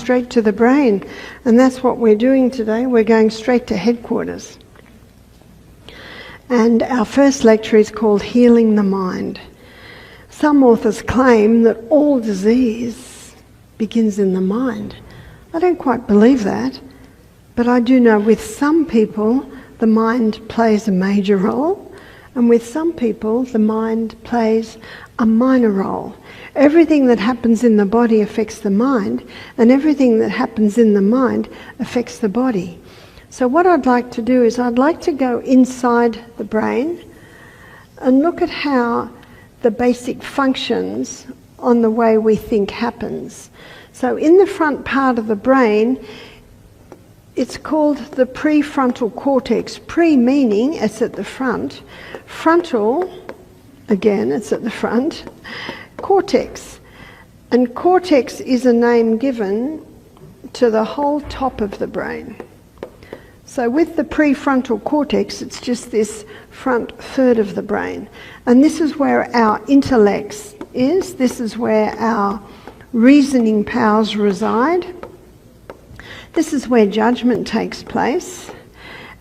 straight to the brain. And that's what we're doing today. We're going straight to headquarters. And our first lecture is called Healing the Mind. Some authors claim that all disease begins in the mind. I don't quite believe that, but I do know with some people the mind plays a major role, and with some people the mind plays a minor role. Everything that happens in the body affects the mind, and everything that happens in the mind affects the body. So what I'd like to do is I'd like to go inside the brain and look at how the basic functions on the way we think happens. So in the front part of the brain, it's called the prefrontal cortex. Pre meaning it's at the front. Frontal, again, it's at the front. Cortex. And cortex is a name given to the whole top of the brain. So with the prefrontal cortex, it's just this front third of the brain. And this is where our intellect is. This is where our reasoning powers reside. This is where judgment takes place.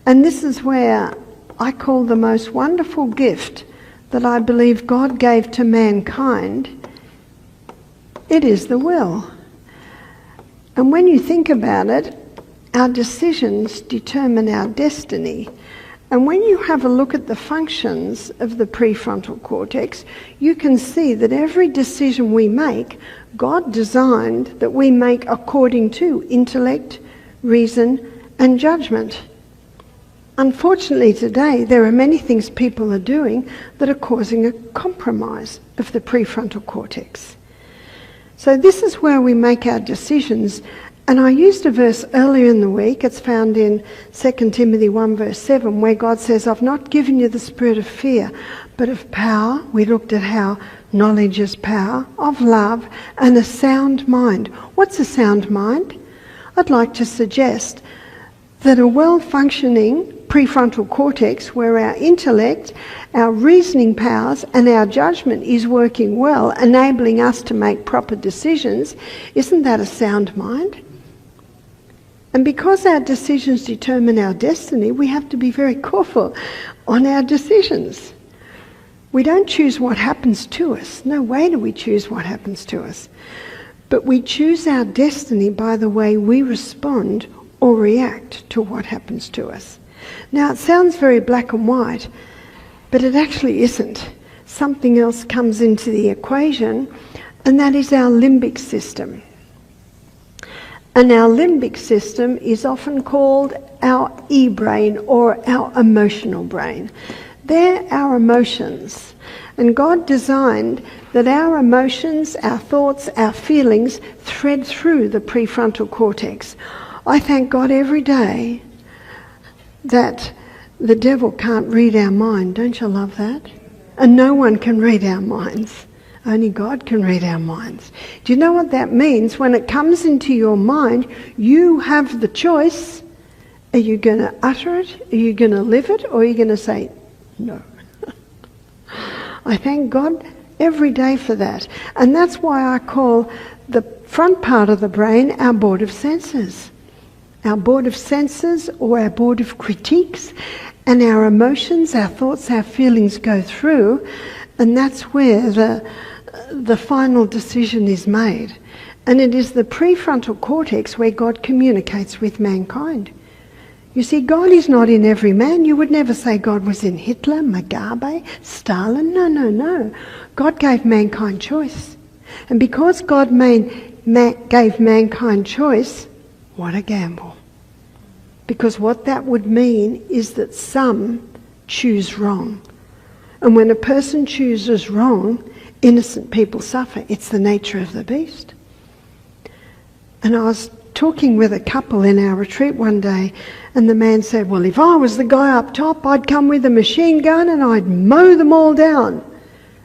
And this is where I call the most wonderful gift that I believe God gave to mankind. It is the will. And when you think about it, our decisions determine our destiny. And when you have a look at the functions of the prefrontal cortex, you can see that every decision we make, God designed that we make according to intellect, reason, and judgment. Unfortunately today, there are many things people are doing that are causing a compromise of the prefrontal cortex. So this is where we make our decisions. And I used a verse earlier in the week, it's found in 2 Timothy 1 verse 7, where God says, I've not given you the spirit of fear, but of power. We looked at how knowledge is power, of love, and a sound mind. What's a sound mind? I'd like to suggest that a well-functioning prefrontal cortex, where our intellect, our reasoning powers, and our judgment is working well, enabling us to make proper decisions, isn't that a sound mind? And because our decisions determine our destiny, we have to be very careful on our decisions. We don't choose what happens to us. No way do we choose what happens to us. But we choose our destiny by the way we respond or react to what happens to us. Now, it sounds very black and white, but it actually isn't. Something else comes into the equation, and that is our limbic system. And our limbic system is often called our e-brain or our emotional brain. They're our emotions. And God designed that our emotions, our thoughts, our feelings thread through the prefrontal cortex. I thank God every day that the devil can't read our mind. Don't you love that? And no one can read our minds. Only God can read our minds. Do you know what that means? When it comes into your mind, you have the choice. Are you going to utter it? Are you going to live it? Or are you going to say no? I thank God every day for that. And that's why I call the front part of the brain our board of senses. Our board of senses, or our board of critiques, and our emotions, our thoughts, our feelings go through, and that's where the final decision is made. And it is the prefrontal cortex where God communicates with mankind. You see, God is not in every man. You would never say God was in Hitler, Mugabe, Stalin. No. God gave mankind choice. And because God gave mankind choice, what a gamble. Because what that would mean is that some choose wrong. And when a person chooses wrong, innocent people suffer. It's the nature of the beast. And I was talking with a couple in our retreat one day, and the man said, well, if I was the guy up top, I'd come with a machine gun and I'd mow them all down.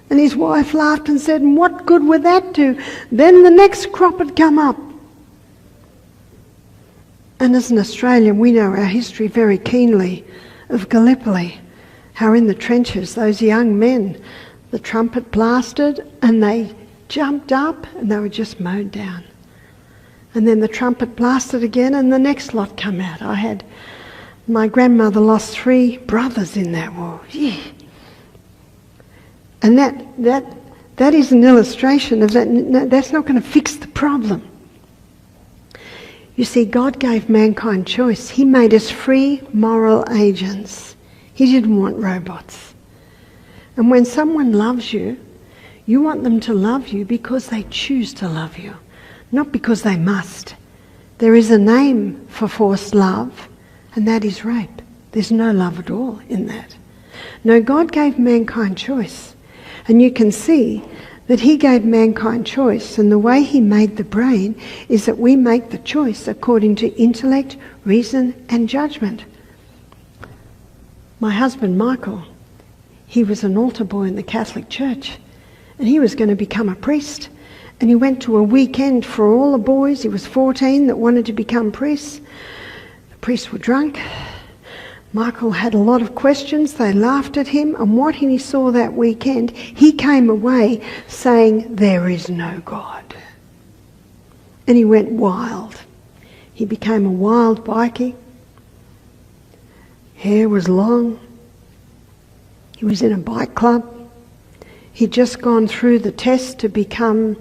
And his wife laughed and said, and what good would that do? Then the next crop would come up. And as an Australian, we know our history very keenly of Gallipoli, how in the trenches, those young men, the trumpet blasted and they jumped up and they were just mowed down. And then the trumpet blasted again and the next lot come out. My grandmother lost 3 brothers in that war. Yeah. And that is an illustration of that. No, that's not going to fix the problem. You see, God gave mankind choice. He made us free moral agents. He didn't want robots. And when someone loves you, you want them to love you because they choose to love you, not because they must. There is a name for forced love, and that is rape. There's no love at all in that. No, God gave mankind choice. And you can see that he gave mankind choice, and the way he made the brain is that we make the choice according to intellect, reason and judgment. My husband Michael, he was an altar boy in the Catholic Church, and he was going to become a priest. And he went to a weekend for all the boys, he was 14, that wanted to become priests. The priests were drunk. Michael had a lot of questions, they laughed at him, and what he saw that weekend, he came away saying, there is no God. And he went wild. He became a wild bikie. Hair was long. He was in a bike club. He'd just gone through the test to become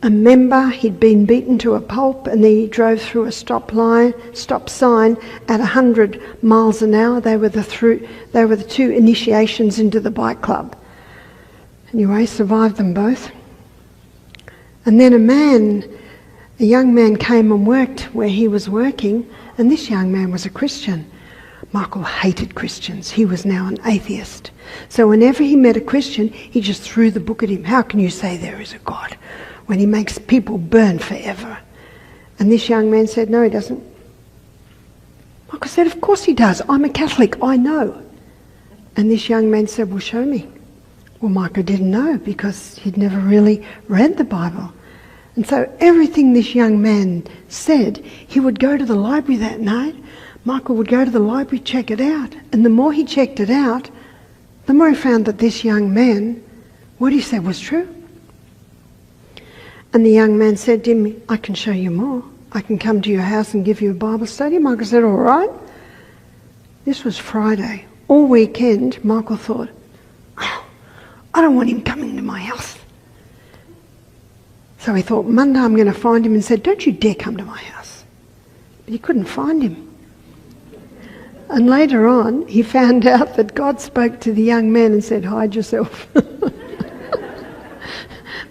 a member. He'd been beaten to a pulp, and then he drove through a stop sign at 100 miles an hour. They were the 2 initiations into the bike club. Anyway, survived them both. And then a young man came and worked where he was working, and this young man was a Christian. Michael hated Christians. He was now an atheist. So whenever he met a Christian, he just threw the book at him. How can you say there is a God when he makes people burn forever? And this young man said, no, he doesn't. Michael said, of course he does. I'm a Catholic, I know. And this young man said, well, show me. Well, Michael didn't know because he'd never really read the Bible. And so everything this young man said, he would go to the library that night. Michael would go to the library, check it out. And the more he checked it out, the more he found that this young man, what he said was true. And the young man said to him, I can show you more. I can come to your house and give you a Bible study. Michael said, all right. This was Friday. All weekend, Michael thought, oh, I don't want him coming to my house. So he thought, Monday I'm going to find him, and said, don't you dare come to my house. But he couldn't find him. And later on, he found out that God spoke to the young man and said, hide yourself.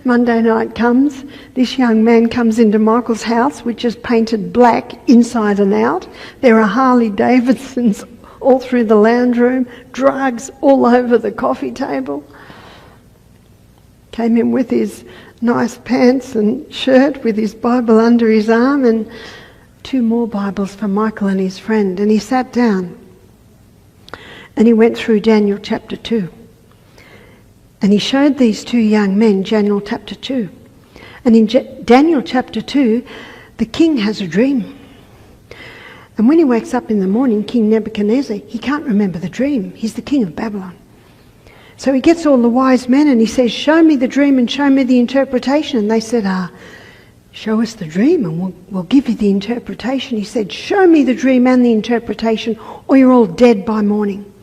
Monday night comes, this young man comes into Michael's house, which is painted black inside and out. There are Harley Davidsons all through the lounge room, drugs all over the coffee table. Came in with his nice pants and shirt with his Bible under his arm, and 2 more Bibles for Michael and his friend. And he sat down and he went through Daniel chapter 2. And he showed these 2 young men Daniel chapter 2. And in Daniel chapter 2, the king has a dream. And when he wakes up in the morning, King Nebuchadnezzar, he can't remember the dream. He's the king of Babylon. So he gets all the wise men and he says, show me the dream and show me the interpretation. And they said, show us the dream and we'll give you the interpretation. He said, show me the dream and the interpretation or you're all dead by morning.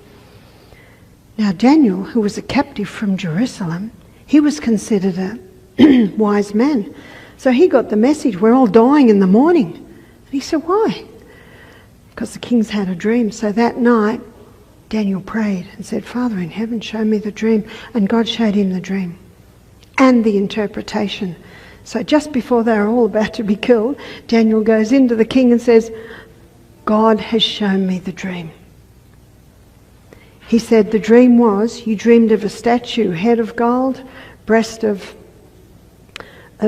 Now Daniel, who was a captive from Jerusalem, he was considered a wise man. So he got the message, we're all dying in the morning. And he said, why? Because the king's had a dream. So that night, Daniel prayed and said, Father in heaven, show me the dream. And God showed him the dream and the interpretation. So just before they were all about to be killed, Daniel goes into the king and says, God has shown me the dream. He said, the dream was, you dreamed of a statue, head of gold, breast of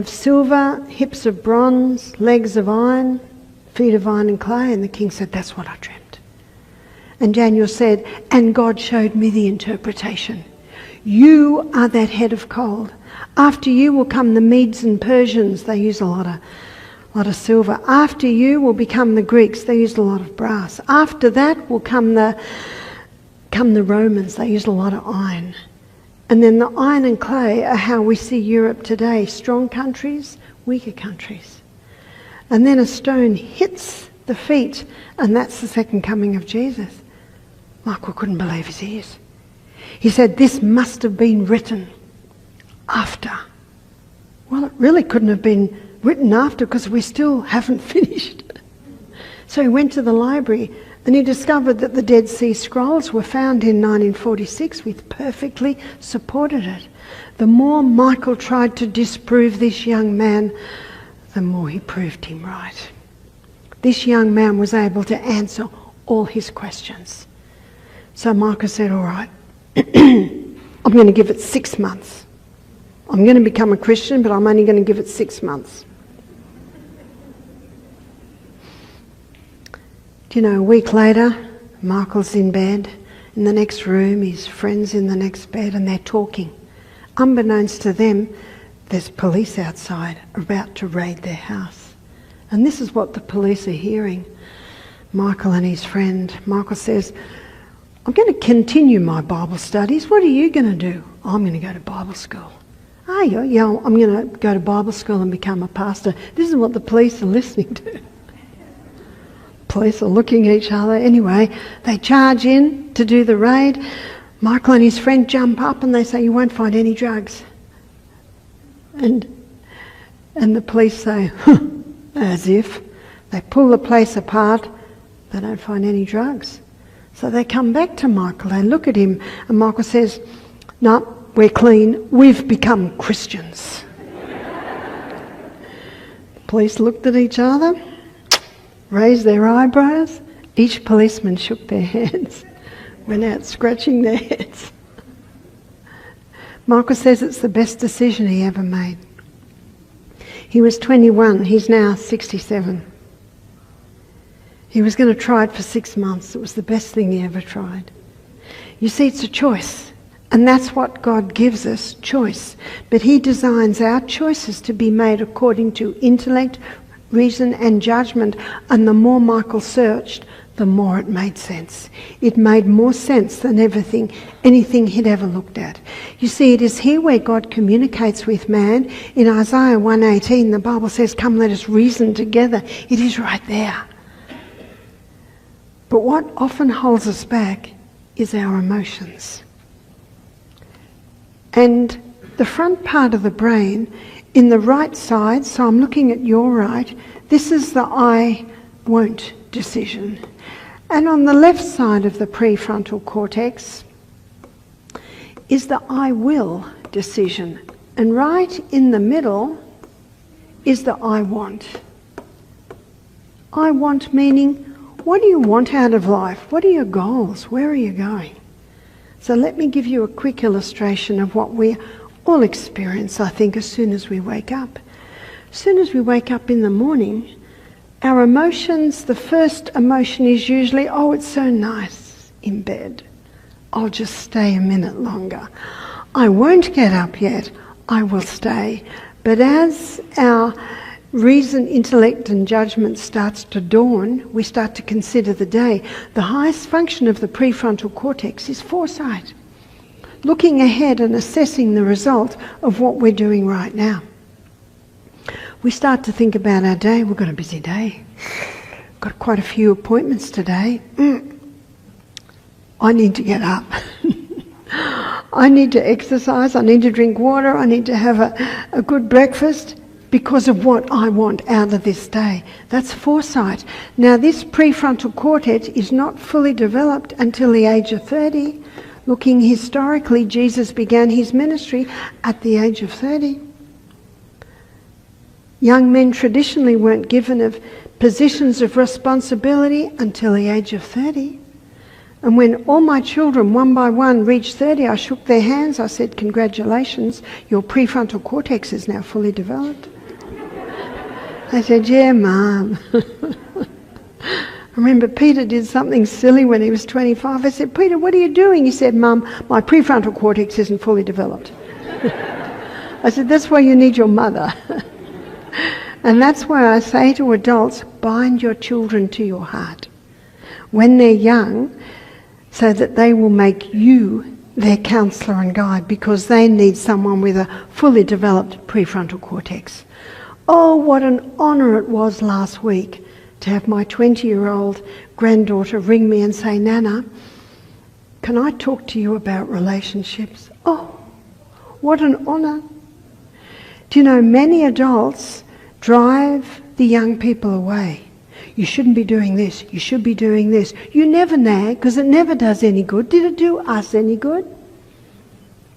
silver, hips of bronze, legs of iron, feet of iron and clay. And the king said, that's what I dreamt. And Daniel said, and God showed me the interpretation. You are that head of gold. After you will come the Medes and Persians. They use a lot of silver. After you will become the Greeks. They used a lot of brass. After that will come the Romans. They used a lot of iron. And then the iron and clay are how we see Europe today. Strong countries, weaker countries. And then a stone hits the feet, and that's the second coming of Jesus. Michael couldn't believe his ears. He said, this must have been written after. Well, it really couldn't have been written after because we still haven't finished. So he went to the library and he discovered that the Dead Sea Scrolls were found in 1946, which perfectly supported it. The more Michael tried to disprove this young man, the more he proved him right. This young man was able to answer all his questions. So Michael said, all right, I'm going to give it 6 months. I'm going to become a Christian, but I'm only going to give it 6 months. Do you know, a week later, Michael's in bed. In the next room, his friend's in the next bed, and they're talking. Unbeknownst to them, there's police outside about to raid their house. And this is what the police are hearing. Michael and his friend. Michael says, I'm going to continue my Bible studies. What are you going to do? I'm going to go to Bible school. Oh, yeah, I'm going to go to Bible school and become a pastor. This is what the police are listening to. Police are looking at each other. Anyway, they charge in to do the raid. Michael and his friend jump up and they say, you won't find any drugs. And the police say, as if. They pull the place apart. They don't find any drugs. So they come back to Michael. They look at him and Michael says, no, we're clean. We've become Christians. Police looked at each other, raised their eyebrows. Each policeman shook their hands, went out scratching their heads. Michael says it's the best decision he ever made. He was 21, he's now 67. He was going to try it for 6 months. It was the best thing he ever tried. You see, it's a choice. And that's what God gives us, choice. But he designs our choices to be made according to intellect, reason and judgment. And the more Michael searched, the more it made sense. It made more sense than anything he'd ever looked at. You see, it is here where God communicates with man. In Isaiah 1:18, the Bible says, come, let us reason together. It is right there. But what often holds us back is our emotions. And the front part of the brain, in the right side, so I'm looking at your right, this is the I won't decision. And on the left side of the prefrontal cortex is the I will decision. And right in the middle is the I want. I want meaning, what do you want out of life? What are your goals? Where are you going? So let me give you a quick illustration of what we all experience, I think, as soon as we wake up. As soon as we wake up in the morning, our emotions, the first emotion is usually, oh, it's so nice in bed. I'll just stay a minute longer. I won't get up yet. I will stay. But as our reason, intellect and judgment starts to dawn, we start to consider the day. The highest function of the prefrontal cortex is foresight. Looking ahead and assessing the result of what we're doing right now. We start to think about our day. We've got a busy day. Got quite a few appointments today. I need to get up. I need to exercise. I need to drink water. I need to have a good breakfast because of what I want out of this day. That's foresight. Now, this prefrontal cortex is not fully developed until the age of 30. Looking historically, Jesus began his ministry at the age of 30. Young men traditionally weren't given of positions of responsibility until the age of 30. And when all my children, one by one, reached 30, I shook their hands. I said, congratulations, your prefrontal cortex is now fully developed. They said, yeah, Mum. I remember Peter did something silly when he was 25. I said, Peter, what are you doing? He said, Mum, my prefrontal cortex isn't fully developed. I said, that's why you need your mother. And that's why I say to adults, bind your children to your heart when they're young, so that they will make you their counsellor and guide, because they need someone with a fully developed prefrontal cortex. Oh, what an honour it was last week to have my 20-year-old granddaughter ring me and say, Nana, can I talk to you about relationships? Oh, what an honour. Do you know, many adults drive the young people away. You shouldn't be doing this. You should be doing this. You never nag because it never does any good. Did it do us any good?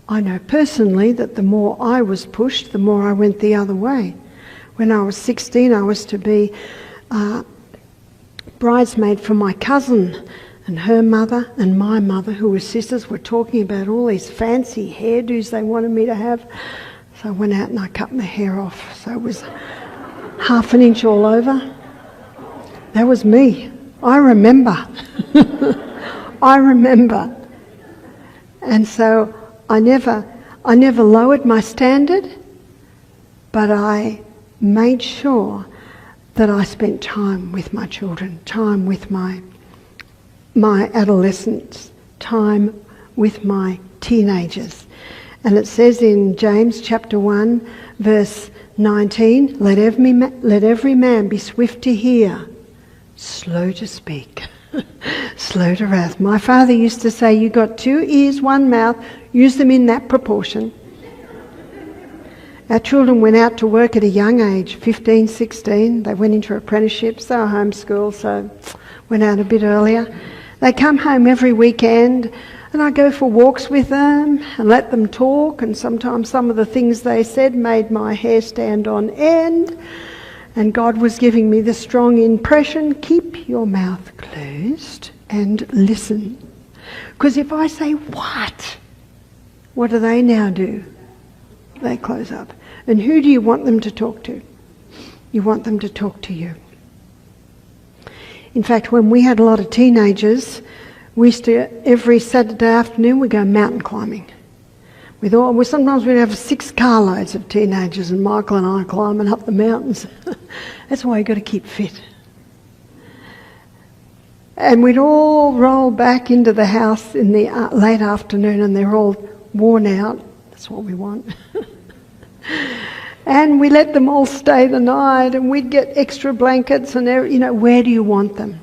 I know personally that the more I was pushed, the more I went the other way. When I was 16, I was to be bridesmaid for my cousin, and her mother and my mother, who were sisters, were talking about all these fancy hairdos they wanted me to have. So I went out and I cut my hair off. So it was half an inch all over. That was me. I remember. I remember. And so I never lowered my standard, but I made sure that I spent time with my children, time with my adolescents, time with my teenagers. And it says in James chapter 1, verse 19, let every man be swift to hear, slow to speak, slow to wrath. My father used to say, you got 2 ears, 1 mouth, use them in that proportion. Our children went out to work at a young age, 15, 16. They went into apprenticeships, they were homeschooled, so went out a bit earlier. They come home every weekend and I go for walks with them and let them talk, and sometimes some of the things they said made my hair stand on end, and God was giving me the strong impression, keep your mouth closed and listen. Because if I say what do they now do? They close up. And who do you want them to talk to? You want them to talk to you. In fact, when we had a lot of teenagers, we used to, every Saturday afternoon, we'd go mountain climbing. Sometimes we'd have 6 carloads of teenagers, and Michael and I climbing up the mountains. That's why you've got to keep fit. And we'd all roll back into the house in the late afternoon, and they're all worn out. That's what we want. And we let them all stay the night, and we'd get extra blankets and, where do you want them?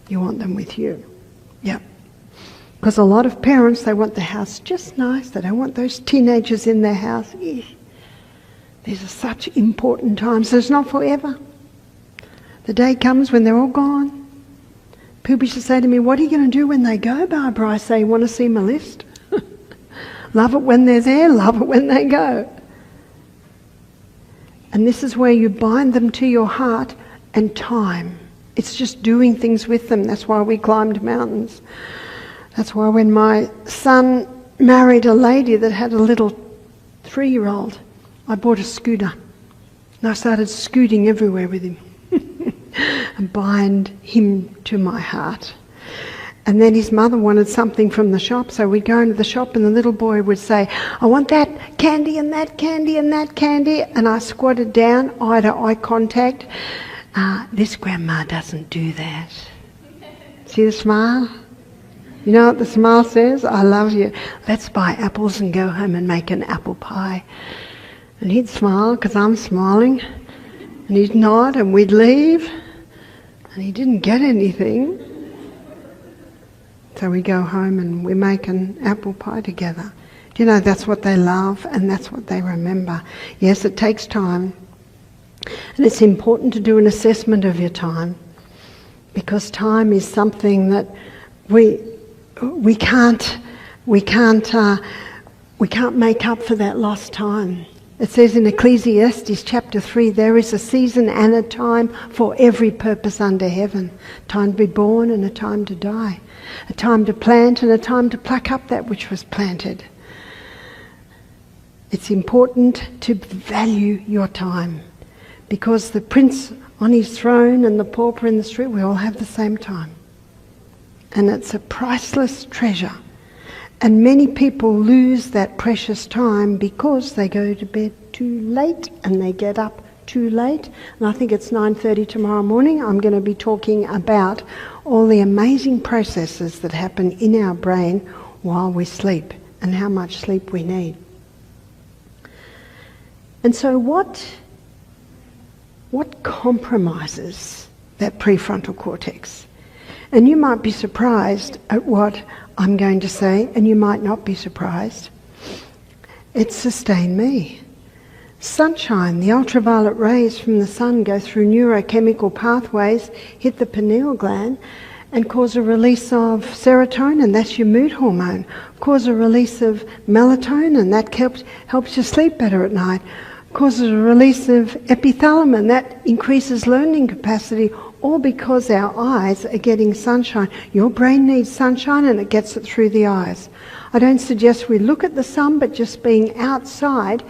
You want them with you. Yeah. Because a lot of parents, they want the house just nice. They don't want those teenagers in their house. These are such important times. It's not forever. The day comes when they're all gone. People used to say to me, what are you going to do when they go, Barbara? I say, you want to see my list? Love it when they're there, love it when they go. And this is where you bind them to your heart and time. It's just doing things with them. That's why we climbed mountains. That's why when my son married a lady that had a little 3-year-old, I bought a scooter. And I started scooting everywhere with him and bind him to my heart. And then his mother wanted something from the shop, so we'd go into the shop and the little boy would say, I want that candy and that candy and that candy. And I squatted down, eye to eye contact. This grandma doesn't do that. See the smile? You know what the smile says? I love you. Let's buy apples and go home and make an apple pie. And he'd smile because I'm smiling. And he'd nod and we'd leave. And he didn't get anything. So we go home and we make an apple pie together. Do you know, that's what they love and that's what they remember. Yes, it takes time. And it's important to do an assessment of your time, because time is something that we can't make up for that lost time. It says in Ecclesiastes chapter 3, there is a season and a time for every purpose under heaven. Time to be born and a time to die. A time to plant and a time to pluck up that which was planted. It's important to value your time, because the prince on his throne and the pauper in the street, we all have the same time. And it's a priceless treasure. And many people lose that precious time because they go to bed too late and they get up too late. And I think it's 9:30 tomorrow morning. I'm going to be talking about all the amazing processes that happen in our brain while we sleep and how much sleep we need. And so what what compromises that prefrontal cortex? And you might be surprised at what I'm going to say, and you might not be surprised. It's sustain me. Sunshine, the ultraviolet rays from the sun go through neurochemical pathways, hit the pineal gland, and cause a release of serotonin, that's your mood hormone, cause a release of melatonin, that helps you sleep better at night, causes a release of epithalamin, that increases learning capacity, all because our eyes are getting sunshine. Your brain needs sunshine and it gets it through the eyes. I don't suggest we look at the sun, but just being outside,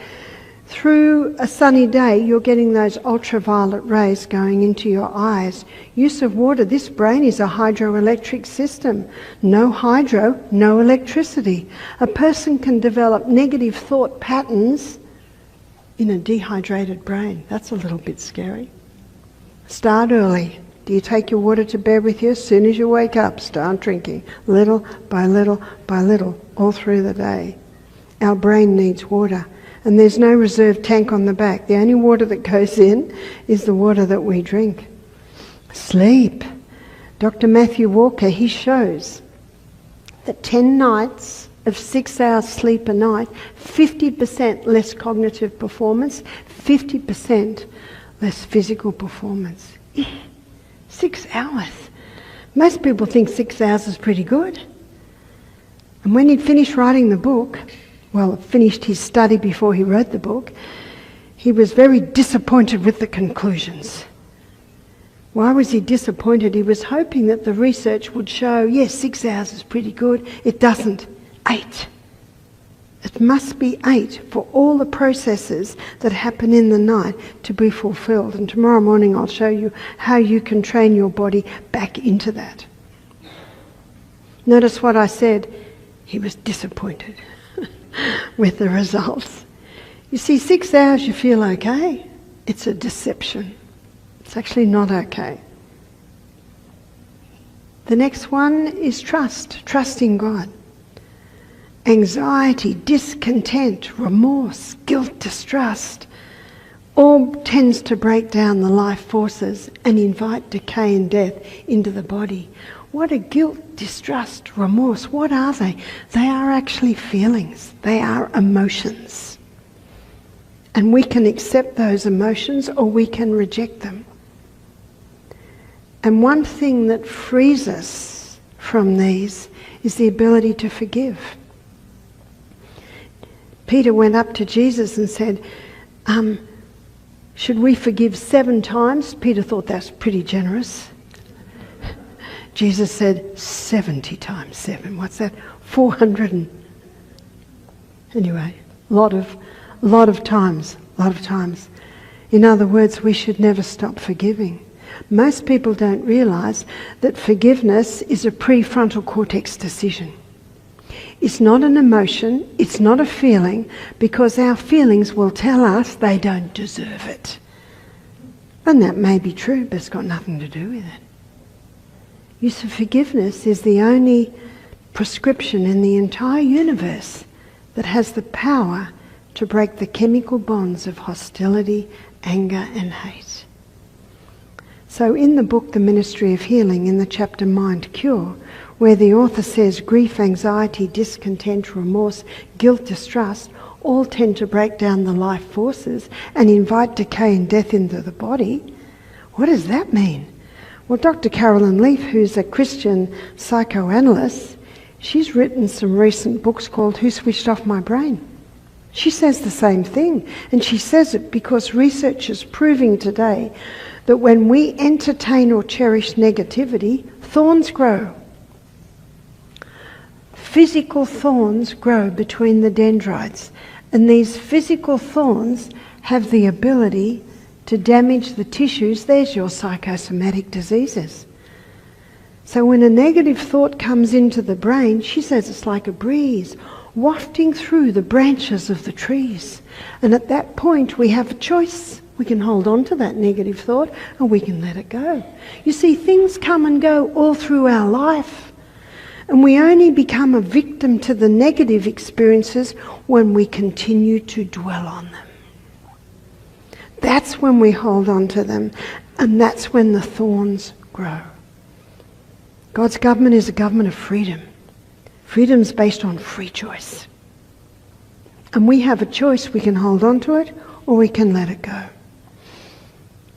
through a sunny day, you're getting those ultraviolet rays going into your eyes. Use of water. This brain is a hydroelectric system. No hydro, no electricity. A person can develop negative thought patterns in a dehydrated brain. That's a little bit scary. Start early. Do you take your water to bed with you? As soon as you wake up, start drinking. Little by little by little, all through the day. Our brain needs water. And there's no reserve tank on the back. The only water that goes in is the water that we drink. Sleep. Dr. Matthew Walker, he shows that 10 nights of 6 hours sleep a night, 50% less cognitive performance, 50% less physical performance. 6 hours. Most people think 6 hours is pretty good. And when he'd finished writing the book, finished his study before he wrote the book, he was very disappointed with the conclusions. Why was he disappointed? He was hoping that the research would show, yes, 6 hours is pretty good. It doesn't. 8. It must be 8 for all the processes that happen in the night to be fulfilled. And tomorrow morning I'll show you how you can train your body back into that. Notice what I said. He was disappointed with the results. You see, 6 hours you feel okay. It's a deception. It's actually not okay. The next one is trust. Trust in God. Anxiety, discontent, remorse, guilt, distrust, all tends to break down the life forces and invite decay and death into the body. What are guilt, distrust, remorse? What are they? They are actually feelings. They are emotions. And we can accept those emotions or we can reject them. And one thing that frees us from these is the ability to forgive. Peter went up to Jesus and said, should we forgive 7 times? Peter thought that's pretty generous. Jesus said 70 times 7. What's that? 400 Anyway, a lot of times. In other words, we should never stop forgiving. Most people don't realise that forgiveness is a prefrontal cortex decision. It's not an emotion, it's not a feeling, because our feelings will tell us they don't deserve it. And that may be true, but it's got nothing to do with it. Use of forgiveness is the only prescription in the entire universe that has the power to break the chemical bonds of hostility, anger and hate. So in the book The Ministry of Healing, in the chapter Mind Cure, where the author says grief, anxiety, discontent, remorse, guilt, distrust all tend to break down the life forces and invite decay and death into the body, what does that mean? Well, Dr. Carolyn Leaf, who's a Christian psychoanalyst, she's written some recent books called Who Switched Off My Brain? She says the same thing, and she says it because research is proving today that when we entertain or cherish negativity, thorns grow. Physical thorns grow between the dendrites, and these physical thorns have the ability to damage the tissues. There's your psychosomatic diseases. So when a negative thought comes into the brain, she says it's like a breeze wafting through the branches of the trees. And at that point we have a choice. We can hold on to that negative thought or we can let it go. You see, things come and go all through our life. And we only become a victim to the negative experiences when we continue to dwell on them. That's when we hold on to them, and that's when the thorns grow. God's government is a government of freedom. Freedom's based on free choice. And we have a choice. We can hold on to it or we can let it go.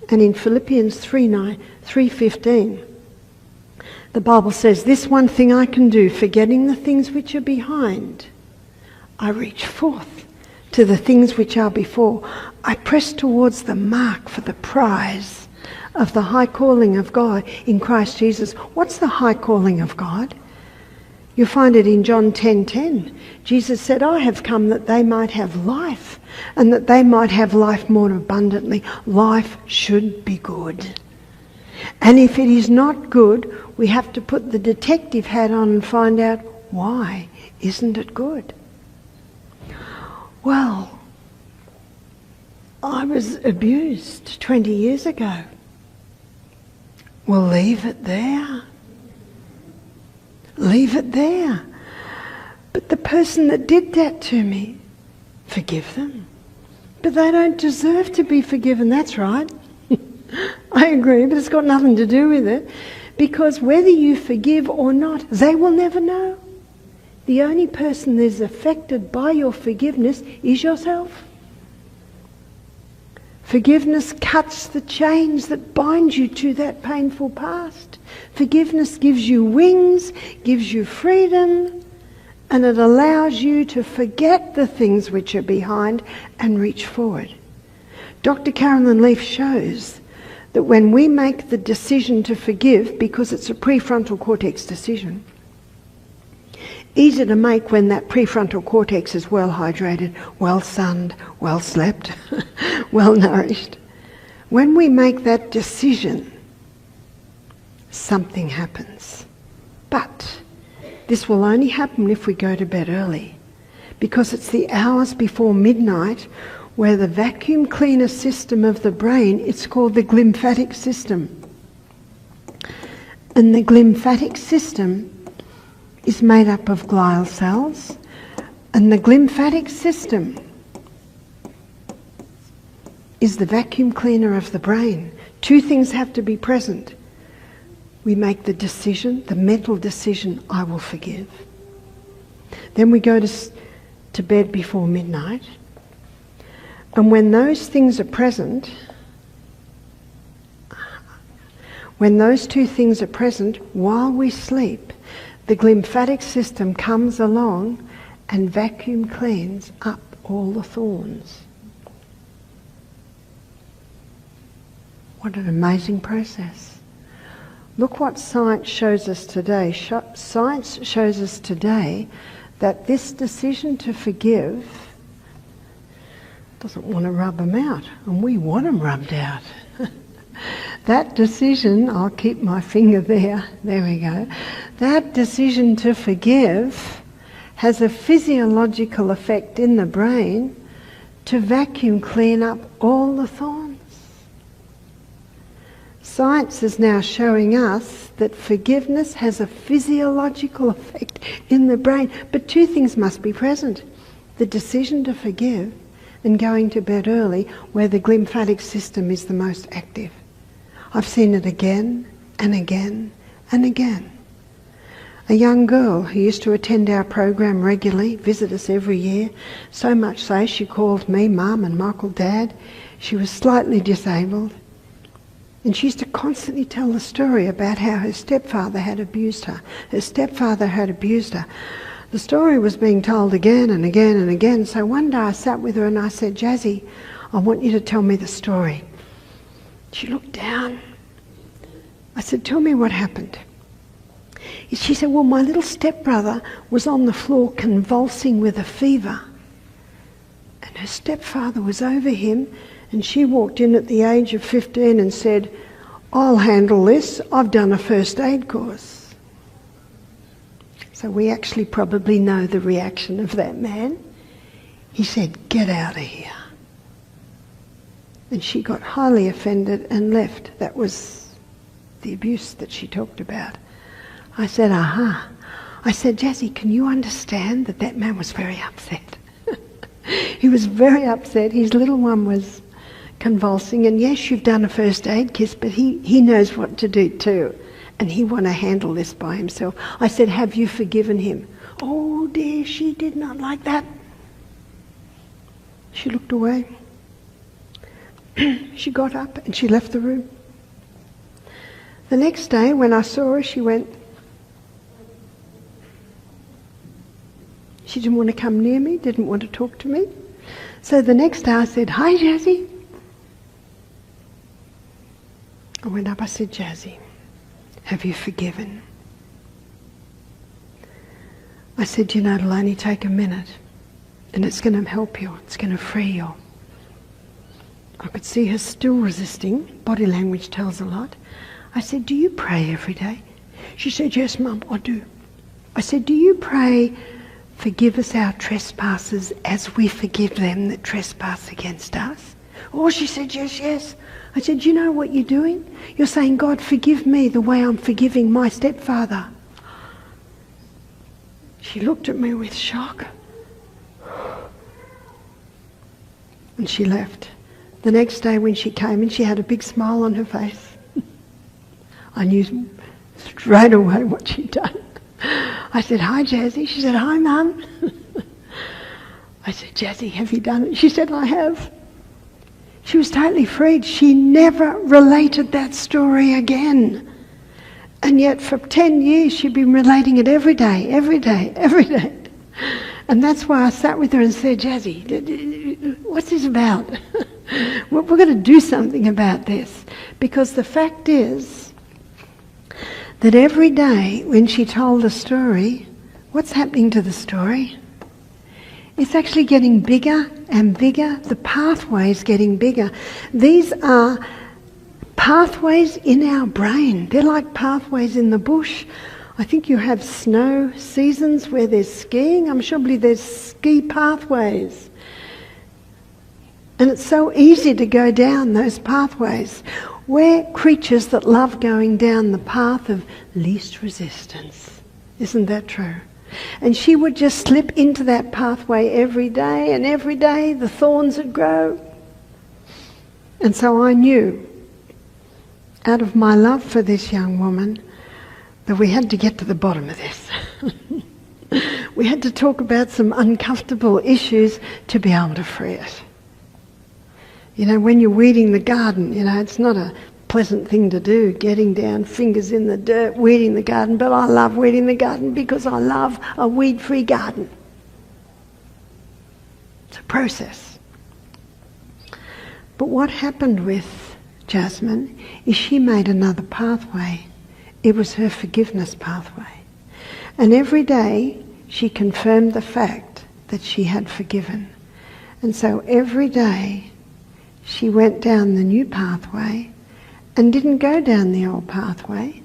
And in Philippians 3:15, the Bible says, "This one thing I can do, forgetting the things which are behind, I reach forth to the things which are before. I press towards the mark for the prize of the high calling of God in Christ Jesus." What's the high calling of God? You find it in John 10:10. Jesus said, "I have come that they might have life, and that they might have life more abundantly." Life should be good. And if it is not good, we have to put the detective hat on and find out, why isn't it good? Well, I was abused 20 years ago. Well, leave it there. Leave it there. But the person that did that to me, forgive them. But they don't deserve to be forgiven. That's right. I agree, but it's got nothing to do with it. Because whether you forgive or not, they will never know. The only person that is affected by your forgiveness is yourself. Forgiveness cuts the chains that bind you to that painful past. Forgiveness gives you wings, gives you freedom, and it allows you to forget the things which are behind and reach forward. Dr. Carolyn Leaf shows that when we make the decision to forgive, because it's a prefrontal cortex decision, easy to make when that prefrontal cortex is well hydrated, well sunned, well slept, well nourished. When we make that decision, something happens. But this will only happen if we go to bed early, because it's the hours before midnight where the vacuum cleaner system of the brain, it's called the glymphatic system. And the glymphatic system is made up of glial cells, and the glymphatic system is the vacuum cleaner of the brain. Two things have to be present. We make the decision, the mental decision, I will forgive. Then we go to bed before midnight. And when those things are present, when those two things are present while we sleep, the glymphatic system comes along and vacuum cleans up all the thorns. What an amazing process. Look what science shows us today. Science shows us today that this decision to forgive doesn't want to rub them out, and we want them rubbed out. That decision, I'll keep my finger there we go. That decision to forgive has a physiological effect in the brain to vacuum clean up all the thorns. Science is now showing us that forgiveness has a physiological effect in the brain, but two things must be present. The decision to forgive and going to bed early where the glymphatic system is the most active. I've seen it again and again and again. A young girl who used to attend our program regularly, visit us every year, so much so she called me Mum and Michael Dad. She was slightly disabled. And she used to constantly tell the story about how her stepfather had abused her. Her stepfather had abused her. The story was being told again and again and again. So one day I sat with her and I said, "Jazzy, I want you to tell me the story." She looked down. I said, "Tell me what happened." She said, "Well, my little stepbrother was on the floor convulsing with a fever. And her stepfather was over him, and she walked in at the age of 15 and said, 'I'll handle this. I've done a first aid course.'" So we actually probably know the reaction of that man. He said, "Get out of here." And she got highly offended and left. That was the abuse that she talked about. I said, "Aha." I said, "Jazzy, can you understand that that man was very upset?" He was very upset. His little one was convulsing, and yes, you've done a first aid kiss, but he knows what to do too, and he want to handle this by himself. I said, have you forgiven him? Oh dear, she did not like that. She looked away. She got up and she left the room. The next day when I saw her, she went. She didn't want to come near me, didn't want to talk to me. So the next day I said, hi Jazzy. I went up, I said, Jazzy, have you forgiven? I said, you know, it'll only take a minute and it's going to help you, it's going to free you. I could see her still resisting. Body language tells a lot. I said, do you pray every day? She said, yes, Mum, I do. I said, do you pray, forgive us our trespasses as we forgive them that trespass against us? Oh, she said, yes, yes. I said, do you know what you're doing? You're saying, God, forgive me the way I'm forgiving my stepfather. She looked at me with shock. And she left. The next day when she came in, she had a big smile on her face. I knew straight away what she'd done. I said, hi, Jazzy. She said, hi, Mum. I said, Jazzy, have you done it? She said, I have. She was totally freed. She never related that story again. And yet for 10 years she'd been relating it every day, every day, every day. And that's why I sat with her and said, Jazzy, what's this about? We're going to do something about this. Because the fact is that every day when she told the story, what's happening to the story? It's actually getting bigger and bigger. The pathway's getting bigger. These are pathways in our brain. They're like pathways in the bush. I think you have snow seasons where there's skiing. I'm sure there's ski pathways. And it's so easy to go down those pathways. We're creatures that love going down the path of least resistance. Isn't that true? And she would just slip into that pathway every day, and every day the thorns would grow. And so I knew, out of my love for this young woman, that we had to get to the bottom of this. We had to talk about some uncomfortable issues to be able to free it. You know, when you're weeding the garden, you know, it's not a pleasant thing to do, getting down, fingers in the dirt, weeding the garden, but I love weeding the garden because I love a weed-free garden. It's a process. But what happened with Jasmine is she made another pathway. It was her forgiveness pathway. And every day she confirmed the fact that she had forgiven. And so every day she went down the new pathway and didn't go down the old pathway.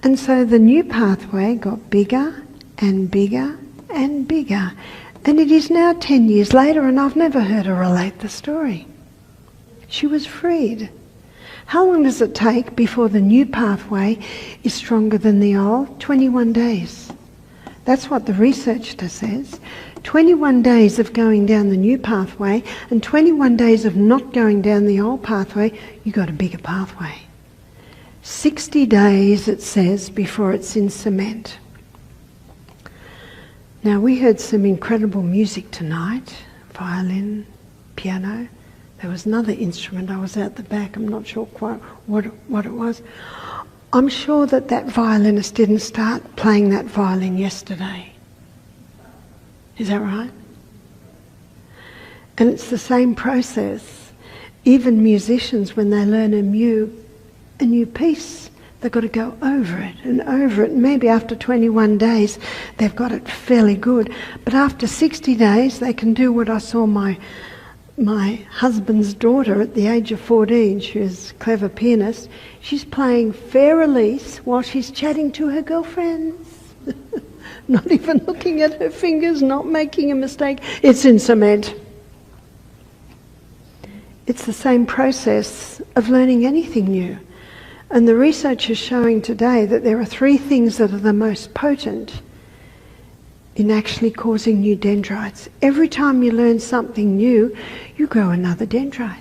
And so the new pathway got bigger and bigger and bigger. And it is now 10 years later and I've never heard her relate the story. She was freed. How long does it take before the new pathway is stronger than the old? 21 days. That's what the researcher says. 21 days of going down the new pathway and 21 days of not going down the old pathway, you got a bigger pathway. 60 days, it says, before it's in cement. Now, we heard some incredible music tonight, violin, piano. There was another instrument. I was out the back. I'm not sure quite what it was. I'm sure that violinist didn't start playing that violin yesterday. Is that right? And it's the same process. Even musicians, when they learn a new piece, they've got to go over it and over it. Maybe after 21 days, they've got it fairly good. But after 60 days, they can do what I saw my husband's daughter at the age of 14. She was a clever pianist. She's playing Fair Elise while she's chatting to her girlfriends. Not even looking at her fingers, not making a mistake. It's in cement. It's the same process of learning anything new. And the research is showing today that there are 3 things that are the most potent in actually causing new dendrites. Every time you learn something new, you grow another dendrite.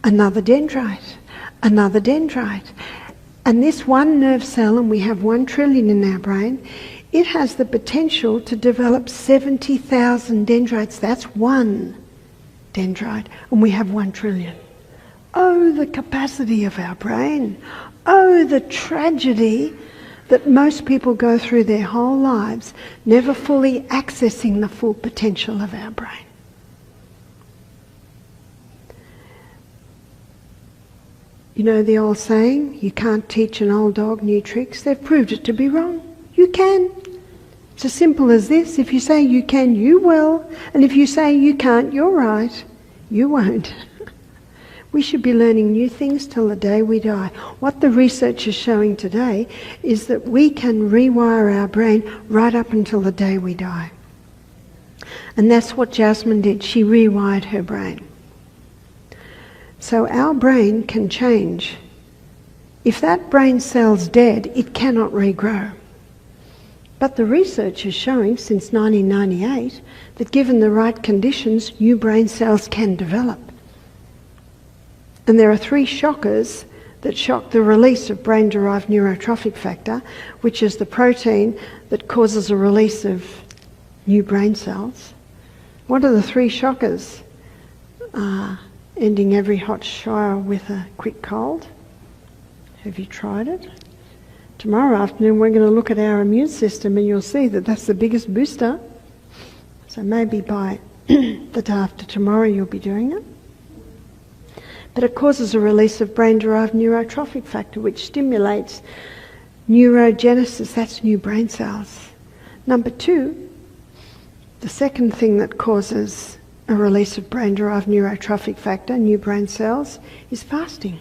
another dendrite, another dendrite. And this one nerve cell, and we have 1 trillion in our brain, it has the potential to develop 70,000 dendrites. That's one dendrite, and we have 1 trillion. Oh, the capacity of our brain. Oh, the tragedy that most people go through their whole lives, never fully accessing the full potential of our brain. You know the old saying, you can't teach an old dog new tricks. They've proved it to be wrong. You can. It's as simple as this. If you say you can, you will. And if you say you can't, you're right. You won't. We should be learning new things till the day we die. What the research is showing today is that we can rewire our brain right up until the day we die. And that's what Jasmine did. She rewired her brain. So our brain can change. If that brain cell's dead, it cannot regrow. But the research is showing since 1998 that given the right conditions, new brain cells can develop. And there are 3 shockers that shock the release of brain-derived neurotrophic factor, which is the protein that causes a release of new brain cells. What are the 3 shockers? Ending every hot shower with a quick cold. Have you tried it? Tomorrow afternoon we're going to look at our immune system, and you'll see that that's the biggest booster. So maybe by the day after tomorrow you'll be doing it. But it causes a release of brain-derived neurotrophic factor, which stimulates neurogenesis. That's new brain cells. Number 2, the second thing that causes a release of brain-derived neurotrophic factor, new brain cells, is fasting.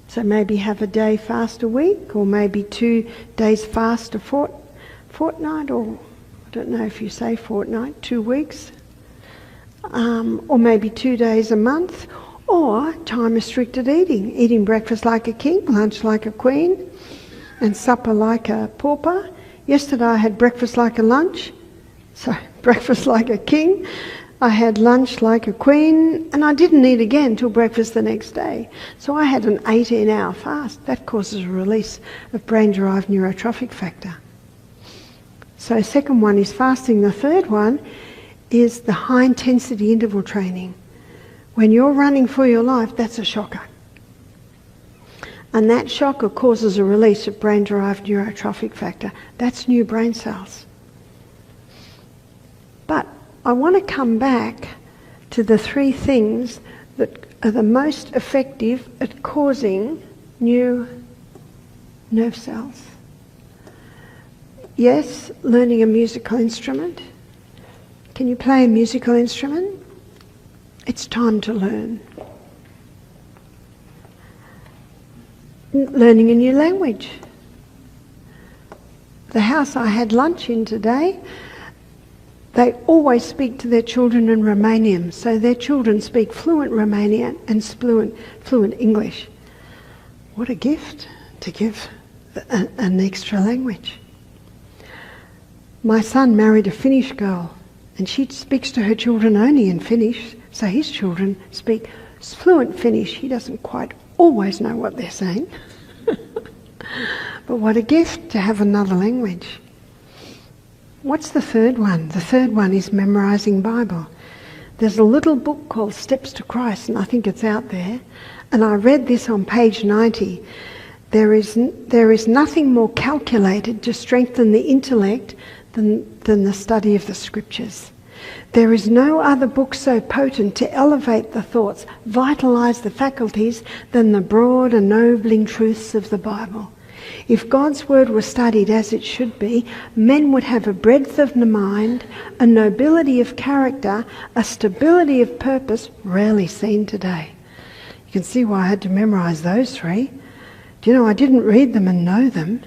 So maybe have a day fast a week, or maybe 2 days fast a fortnight, or I don't know if you say fortnight, 2 weeks, or maybe 2 days a month, or time-restricted eating. Eating breakfast like a king, lunch like a queen, and supper like a pauper. Yesterday I had breakfast like a lunch, so breakfast like a king. I had lunch like a queen, and I didn't eat again till breakfast the next day. So I had an 18-hour fast. That causes a release of brain-derived neurotrophic factor. So second one is fasting. The third one is the high-intensity interval training. When you're running for your life, that's a shocker. And that shocker causes a release of brain-derived neurotrophic factor. That's new brain cells. But I want to come back to the 3 things that are the most effective at causing new nerve cells. Yes, learning a musical instrument. Can you play a musical instrument? It's time to learn. Learning a new language. The house I had lunch in today, they always speak to their children in Romanian, so their children speak fluent Romanian and fluent English. What a gift to give an extra language. My son married a Finnish girl, and she speaks to her children only in Finnish, so his children speak fluent Finnish. He doesn't quite always know what they're saying. But what a gift to have another language. What's the third one? The third one is memorising Bible. There's a little book called Steps to Christ, and I think it's out there. And I read this on page 90. There is nothing more calculated to strengthen the intellect than the study of the Scriptures. There is no other book so potent to elevate the thoughts, vitalise the faculties, than the broad, ennobling truths of the Bible. If God's word were studied as it should be, men would have a breadth of the mind, a nobility of character, a stability of purpose rarely seen today. You can see why I had to memorise those 3. Do you know, I didn't read them and know them.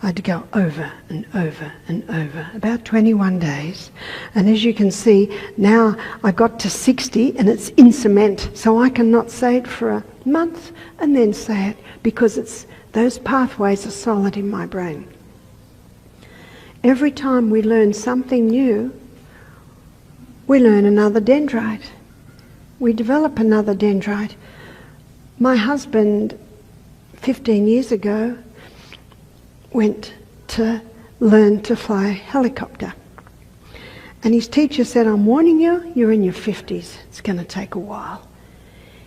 I had to go over and over and over, about 21 days. And as you can see, now I got to 60 and it's in cement, so I cannot say it for a month and then say it, because those pathways are solid in my brain. Every time we learn something new, we learn another dendrite. We develop another dendrite. My husband, 15 years ago, went to learn to fly a helicopter. And his teacher said, "I'm warning you, you're in your 50s. It's going to take a while."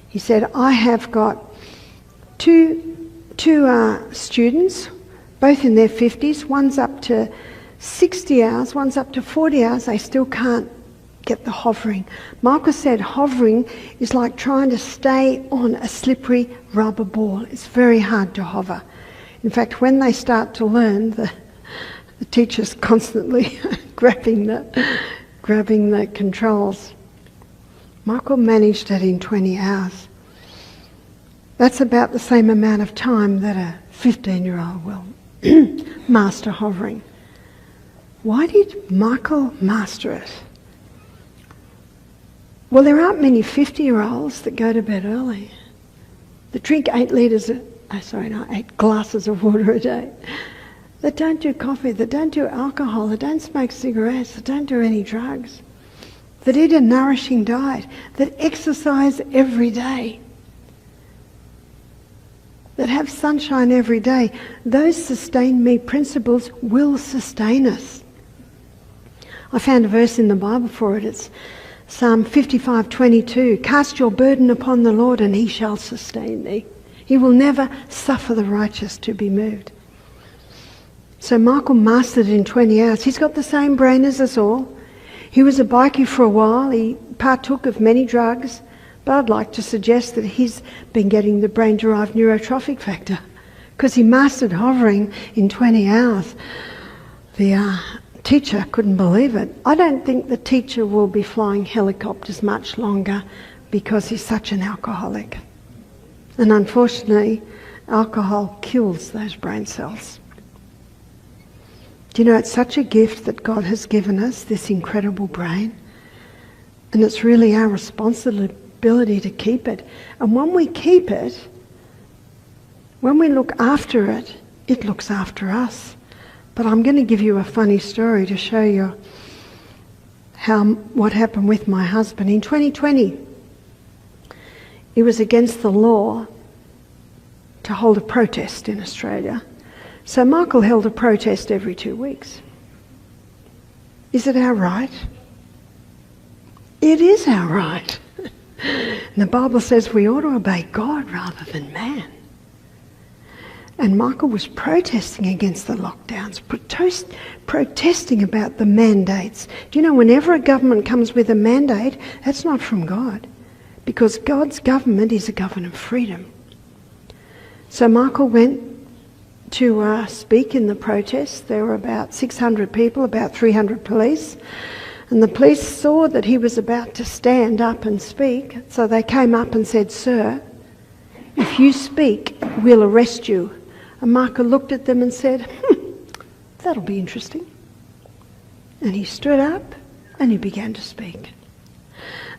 He said, "I have got two students, both in their 50s. One's up to 60 hours, one's up to 40 hours. They still can't get the hovering." Michael said hovering is like trying to stay on a slippery rubber ball. It's very hard to hover. In fact, when they start to learn, the teacher's constantly grabbing the controls. Michael managed it in 20 hours. That's about the same amount of time that a 15-year-old will master hovering. Why did Michael master it? Well, there aren't many 50-year-olds that go to bed early, that drink 8 glasses of water a day, that don't do coffee, that don't do alcohol, that don't smoke cigarettes, that don't do any drugs, that eat a nourishing diet, that exercise every day, that have sunshine every day. Those sustain me principles will sustain us. I found a verse in the Bible for it. It's Psalm 55:22. "Cast your burden upon the Lord and he shall sustain thee. He will never suffer the righteous to be moved." So Michael mastered it in 20 hours. He's got the same brain as us all. He was a bikie for a while. He partook of many drugs. But I'd like to suggest that he's been getting the brain-derived neurotrophic factor because he mastered hovering in 20 hours. The teacher couldn't believe it. I don't think the teacher will be flying helicopters much longer because he's such an alcoholic. And unfortunately, alcohol kills those brain cells. Do you know, it's such a gift that God has given us, this incredible brain. And it's really our responsibility to keep it. And when we keep it, when we look after it, it looks after us. But I'm going to give you a funny story to show you what happened with my husband. In 2020, it was against the law to hold a protest in Australia. So Michael held a protest every 2 weeks. Is it our right? It is our right. And the Bible says we ought to obey God rather than man. And Michael was protesting against the lockdowns, protesting about the mandates. Do you know, whenever a government comes with a mandate, that's not from God, because God's government is a government of freedom. So Michael went to speak in the protest. There were about 600 people, about 300 police. And the police saw that he was about to stand up and speak, so they came up and said, "Sir, if you speak, we'll arrest you." And Michael looked at them and said, "That'll be interesting." And he stood up and he began to speak.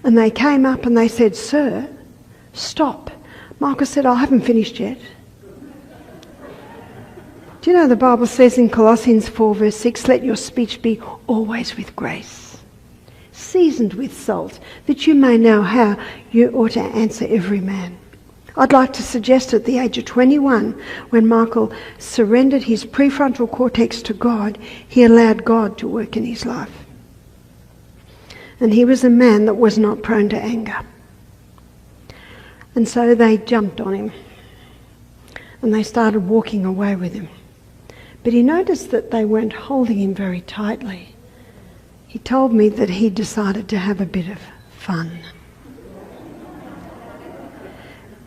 And they came up and they said, "Sir, stop." Michael said, "I haven't finished yet." Do you know the Bible says in Colossians 4 verse 6, "Let your speech be always with grace, seasoned with salt, that you may know how you ought to answer every man." I'd like to suggest at the age of 21, when Michael surrendered his prefrontal cortex to God, he allowed God to work in his life. And he was a man that was not prone to anger. And so they jumped on him and they started walking away with him. But he noticed that they weren't holding him very tightly. He told me that he decided to have a bit of fun.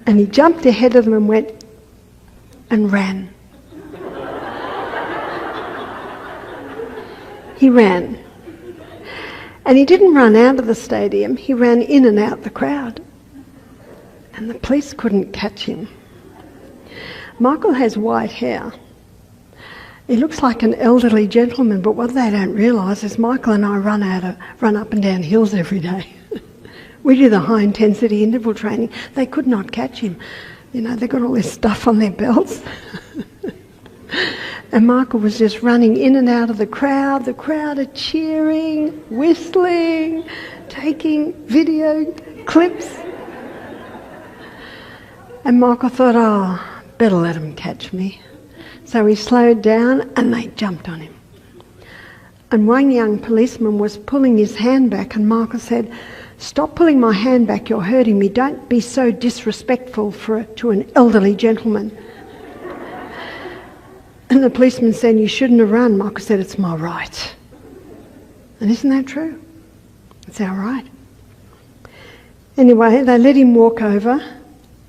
And he jumped ahead of them and went and ran. He ran. And he didn't run out of the stadium, he ran in and out the crowd. And the police couldn't catch him. Michael has white hair. He looks like an elderly gentleman, but what they don't realise is Michael and I run up and down hills every day. We do the high intensity interval training. They could not catch him. You know, they've got all this stuff on their belts. And Michael was just running in and out of the crowd. The crowd are cheering, whistling, taking video clips. And Michael thought, oh, better let them catch me. So he slowed down and they jumped on him. And one young policeman was pulling his hand back, and Michael said, "Stop pulling my hand back, you're hurting me. Don't be so disrespectful to an elderly gentleman." And the policeman said, "You shouldn't have run." Michael said, "It's my right." And isn't that true? It's our right. Anyway, they let him walk over,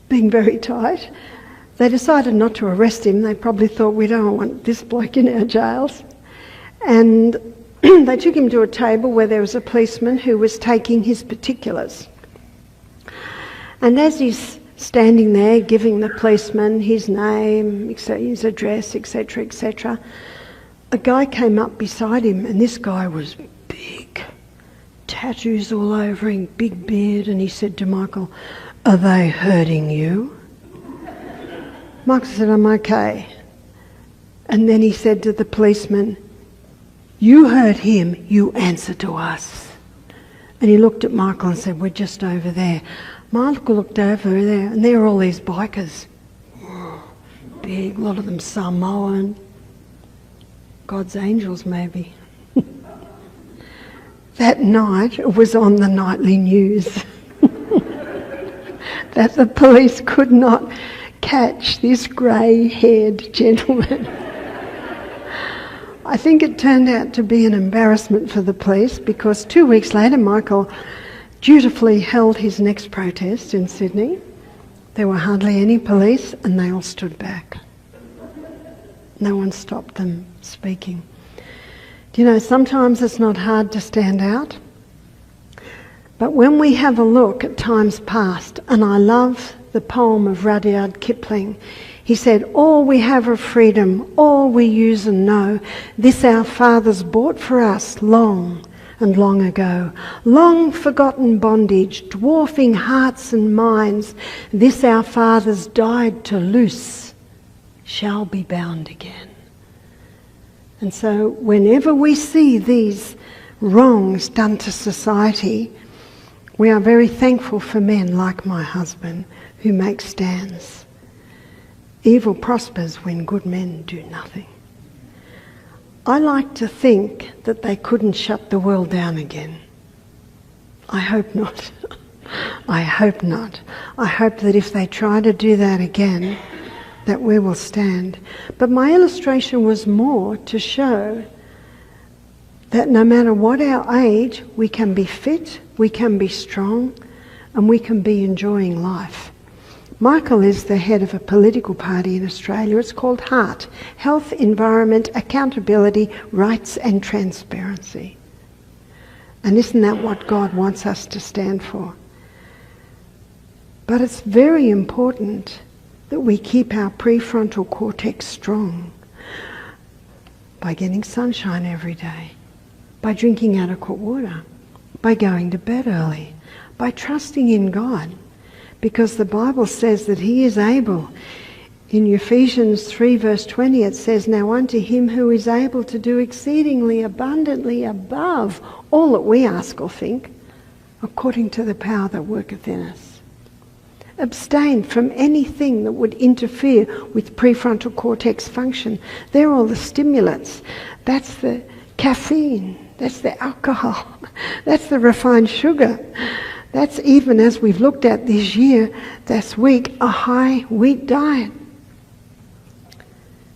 being very tight. They decided not to arrest him. They probably thought, we don't want this bloke in our jails. And they took him to a table where there was a policeman who was taking his particulars. And as he's standing there giving the policeman his name, his address, etc., etc., a guy came up beside him, and this guy was big, tattoos all over him, big beard, and he said to Michael, "Are they hurting you?" Michael said, "I'm okay." And then he said to the policeman, "You hurt him, you answer to us." And he looked at Michael and said, "We're just over there." Michael looked over there, and there are all these bikers. Big, a lot of them Samoan. God's angels, maybe. That night, it was on the nightly news that the police could not catch this grey-haired gentleman. I think it turned out to be an embarrassment for the police, because 2 weeks later Michael dutifully held his next protest in Sydney. There were hardly any police and they all stood back. No one stopped them speaking. Do you know, sometimes it's not hard to stand out, but when we have a look at times past, and I love the poem of Rudyard Kipling. He said, "All we have of freedom, all we use and know, this our fathers bought for us long and long ago. Long forgotten bondage, dwarfing hearts and minds, this our fathers died to loose, shall be bound again." And so whenever we see these wrongs done to society, we are very thankful for men like my husband who make stands. Evil prospers when good men do nothing. I like to think that they couldn't shut the world down again. I hope not. I hope not. I hope that if they try to do that again, that we will stand. But my illustration was more to show that no matter what our age, we can be fit, we can be strong, and we can be enjoying life. Michael is the head of a political party in Australia. It's called HEART, Health, Environment, Accountability, Rights and Transparency. And isn't that what God wants us to stand for? But it's very important that we keep our prefrontal cortex strong by getting sunshine every day, by drinking adequate water, by going to bed early, by trusting in God. Because the Bible says that He is able. In Ephesians 3 verse 20 it says, "Now unto Him who is able to do exceedingly abundantly above all that we ask or think, according to the power that worketh in us." Abstain from anything that would interfere with prefrontal cortex function. They're all the stimulants. That's the caffeine. That's the alcohol. That's the refined sugar. That's, even as we've looked at this year, this week, a high wheat diet.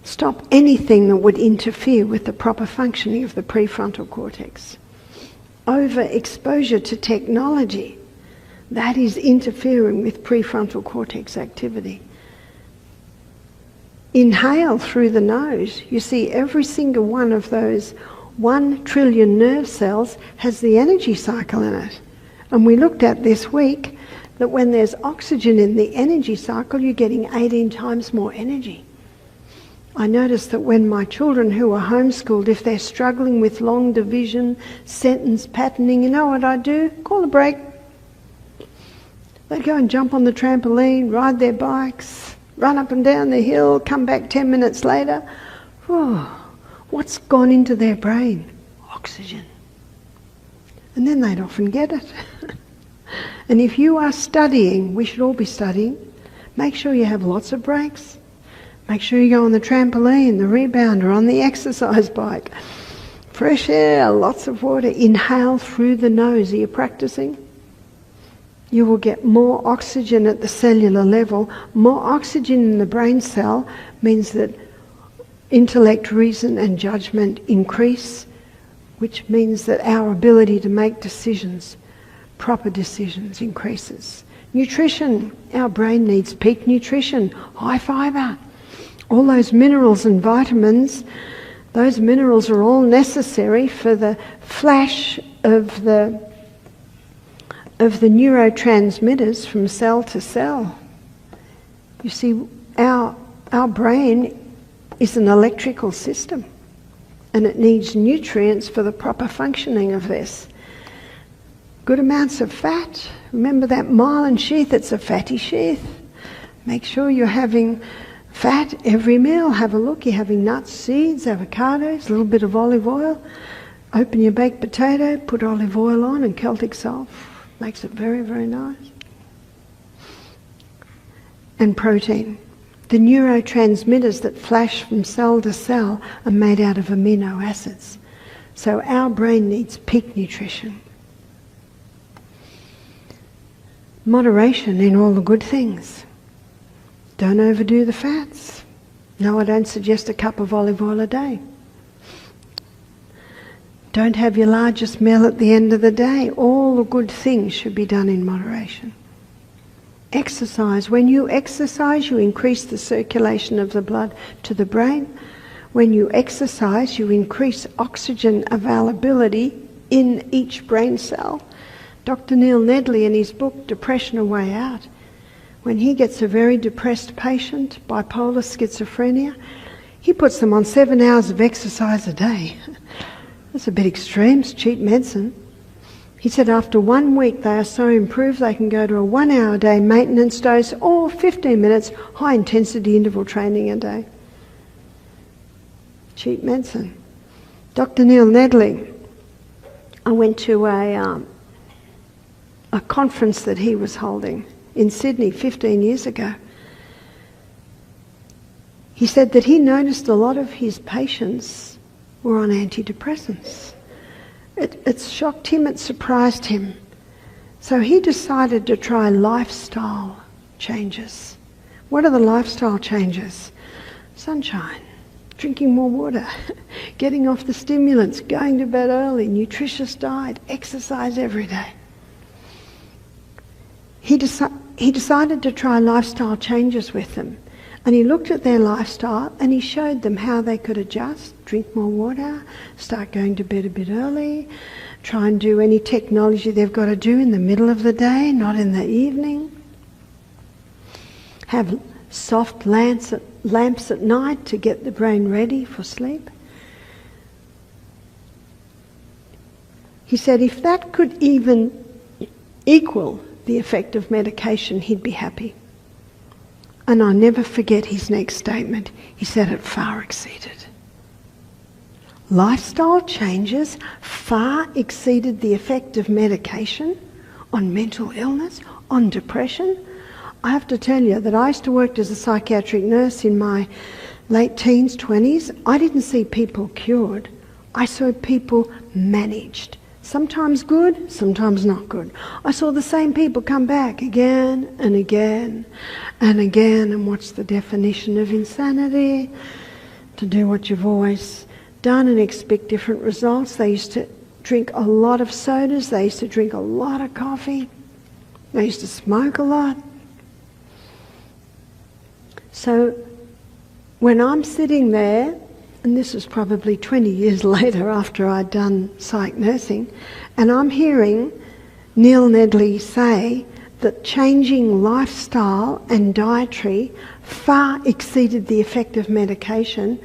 Stop anything that would interfere with the proper functioning of the prefrontal cortex. Overexposure to technology, that is interfering with prefrontal cortex activity. Inhale through the nose. You see, every single one of those 1 trillion nerve cells has the energy cycle in it. And we looked at this week that when there's oxygen in the energy cycle, you're getting 18 times more energy. I noticed that when my children who are homeschooled, if they're struggling with long division, sentence patterning, you know what I do? Call a break. They go and jump on the trampoline, ride their bikes, run up and down the hill, come back 10 minutes later. Oh, what's gone into their brain? Oxygen. And then they'd often get it. And if you are studying, we should all be studying, Make sure you have lots of breaks. Make sure you go on the trampoline, the rebounder, on the exercise bike. Fresh air, lots of water. Inhale through the nose. Are you practicing? You will get more oxygen at the cellular level. More oxygen in the brain cell means that intellect, reason and judgment increase, which means that our ability to make decisions, proper decisions, increases. Nutrition. Our brain needs peak nutrition, high fibre. All those minerals and vitamins, those minerals are all necessary for the flash of the neurotransmitters from cell to cell. You see, our brain is an electrical system, and it needs nutrients for the proper functioning of this. Good amounts of fat. Remember that myelin sheath, it's a fatty sheath. Make sure you're having fat every meal. Have a look, you're having nuts, seeds, avocados, a little bit of olive oil. Open your baked potato, put olive oil on and Celtic salt. Makes it very, very nice. And protein. The neurotransmitters that flash from cell to cell are made out of amino acids. So our brain needs peak nutrition. Moderation in all the good things. Don't overdo the fats. No, I don't suggest a cup of olive oil a day. Don't have your largest meal at the end of the day. All the good things should be done in moderation. Exercise. When you exercise, you increase the circulation of the blood to the brain. When you exercise, you increase oxygen availability in each brain cell. Dr. Neil Nedley, in his book, Depression: A Way Out, when he gets a very depressed patient, bipolar schizophrenia, he puts them on 7 hours of exercise a day. That's a bit extreme, it's cheap medicine. He said after 1 week they are so improved they can go to a 1 hour a day maintenance dose or 15 minutes high intensity interval training a day. Cheap medicine. Dr. Neil Nedley, I went to a conference that he was holding in Sydney 15 years ago. He said that he noticed a lot of his patients were on antidepressants. It shocked him, it surprised him. So he decided to try lifestyle changes. What are the lifestyle changes? Sunshine, drinking more water, getting off the stimulants, going to bed early, nutritious diet, exercise every day. He decided to try lifestyle changes with them. And he looked at their lifestyle and he showed them how they could adjust, drink more water, start going to bed a bit early, try and do any technology they've got to do in the middle of the day, not in the evening. Have soft lamps at night to get the brain ready for sleep. He said if that could even equal the effect of medication, he'd be happy. And I'll never forget his next statement. He said it far exceeded. Lifestyle changes far exceeded the effect of medication on mental illness, on depression. I have to tell you that I used to work as a psychiatric nurse in my late teens, 20s. I didn't see people cured. I saw people managed. Sometimes good, sometimes not good. I saw the same people come back again and again and again. And what's the definition of insanity? To do what you've always done and expect different results. They used to drink a lot of sodas. They used to drink a lot of coffee. They used to smoke a lot. So when I'm sitting there, and this was probably 20 years later after I'd done psych nursing, and I'm hearing Neil Nedley say that changing lifestyle and dietary far exceeded the effect of medication,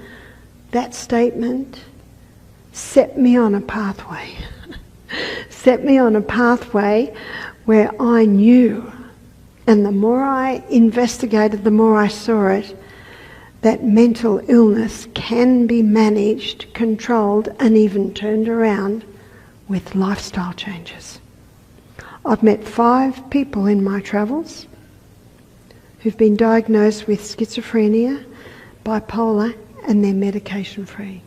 that statement set me on a pathway. Set me on a pathway where I knew, and the more I investigated, the more I saw it, that mental illness can be managed, controlled and even turned around with lifestyle changes. I've met 5 people in my travels who've been diagnosed with schizophrenia, bipolar, and they're medication free.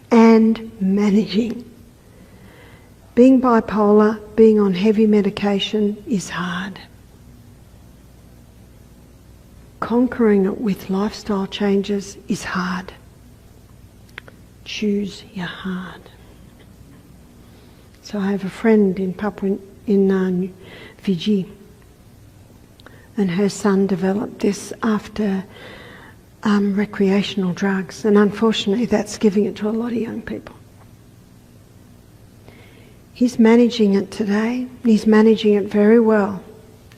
And managing. Being bipolar, being on heavy medication is hard. Conquering it with lifestyle changes is hard. Choose your hard. So I have a friend in Papua, in Fiji, and her son developed this after recreational drugs, and unfortunately that's giving it to a lot of young people. He's managing it today, and he's managing it very well.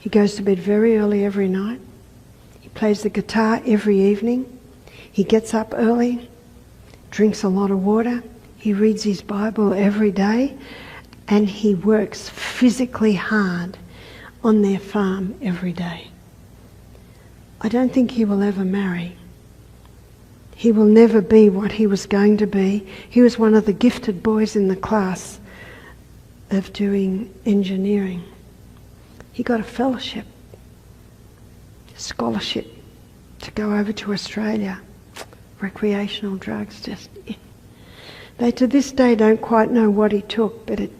He goes to bed very early every night. He plays the guitar every evening. He gets up early, drinks a lot of water. He reads his Bible every day, and he works physically hard on their farm every day. I don't think he will ever marry. He will never be what he was going to be. He was one of the gifted boys in the class of doing engineering. He got a fellowship, scholarship to go over to Australia. Recreational drugs, just... They to this day don't quite know what he took, but it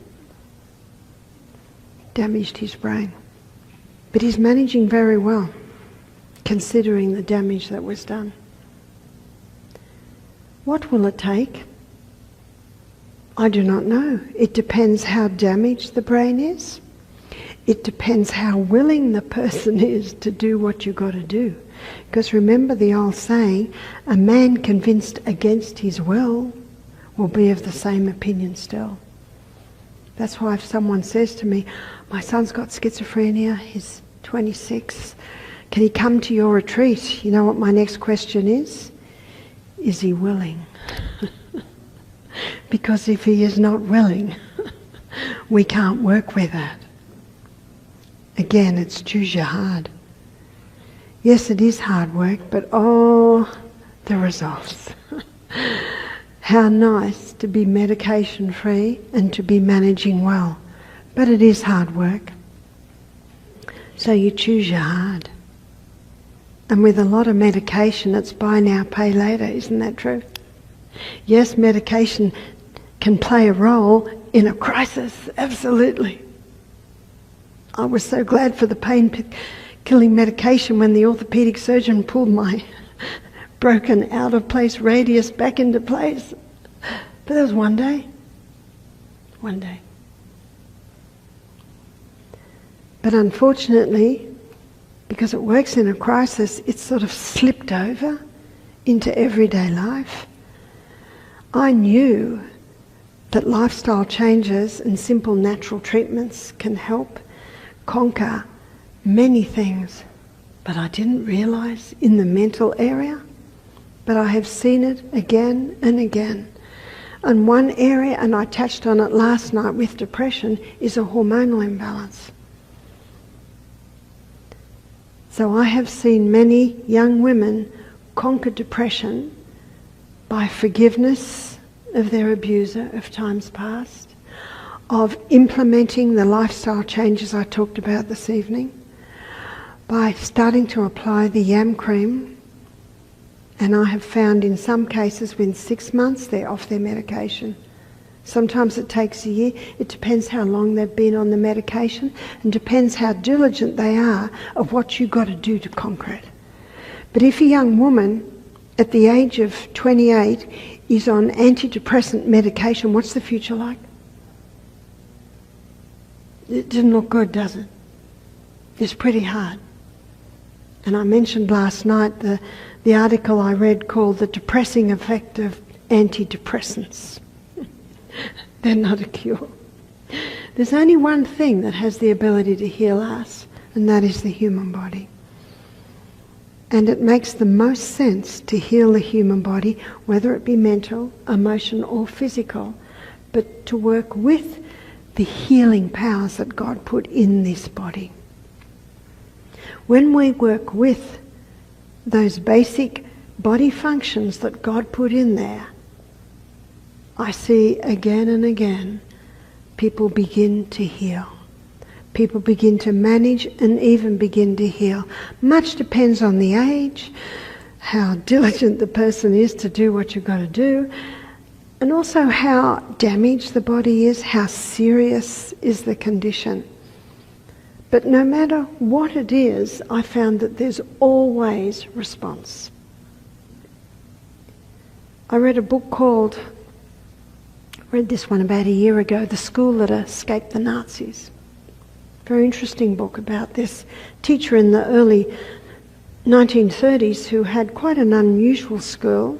damaged his brain. But he's managing very well, considering the damage that was done. What will it take? I do not know. It depends how damaged the brain is. It depends how willing the person is to do what you've got to do. Because remember the old saying, a man convinced against his will be of the same opinion still. That's why if someone says to me, my son's got schizophrenia, he's 26, can he come to your retreat? You know what my next question is? Is he willing? Because if he is not willing, we can't work with that. Again, it's choose your hard. Yes, it is hard work, but oh, the results. How nice to be medication free and to be managing well. But it is hard work. So you choose your hard. And with a lot of medication, it's buy now, pay later, isn't that true? Yes, medication can play a role in a crisis, absolutely. I was so glad for the pain-killing medication when the orthopaedic surgeon pulled my broken out-of-place radius back into place. But that was one day. One day. But unfortunately, because it works in a crisis, it's sort of slipped over into everyday life. I knew that lifestyle changes and simple natural treatments can help conquer many things, but I didn't realise in the mental area. But I have seen it again and again. And one area, and I touched on it last night with depression, is a hormonal imbalance. So I have seen many young women conquer depression by forgiveness of their abuser of times past, of implementing the lifestyle changes I talked about this evening, by starting to apply the yam cream. And I have found in some cases within 6 months they're off their medication. Sometimes it takes a year. It depends how long they've been on the medication and depends how diligent they are of what you've got to do to conquer it. But if a young woman at the age of 28 is on antidepressant medication, what's the future like? It doesn't look good, does it? It's pretty hard. And I mentioned last night the article I read called The Depressing Effect of Antidepressants. They're not a cure. There's only one thing that has the ability to heal us, and that is the human body. And it makes the most sense to heal the human body, whether it be mental, emotional, or physical, but to work with the healing powers that God put in this body. When we work with those basic body functions that God put in there, I see again and again people begin to heal. People begin to manage and even begin to heal. Much depends on the age, how diligent the person is to do what you've got to do, and also how damaged the body is, how serious is the condition. But no matter what it is, I found that there's always response. I read this one about a year ago, The School That Escaped the Nazis. Very interesting book about this teacher in the early 1930s who had quite an unusual school.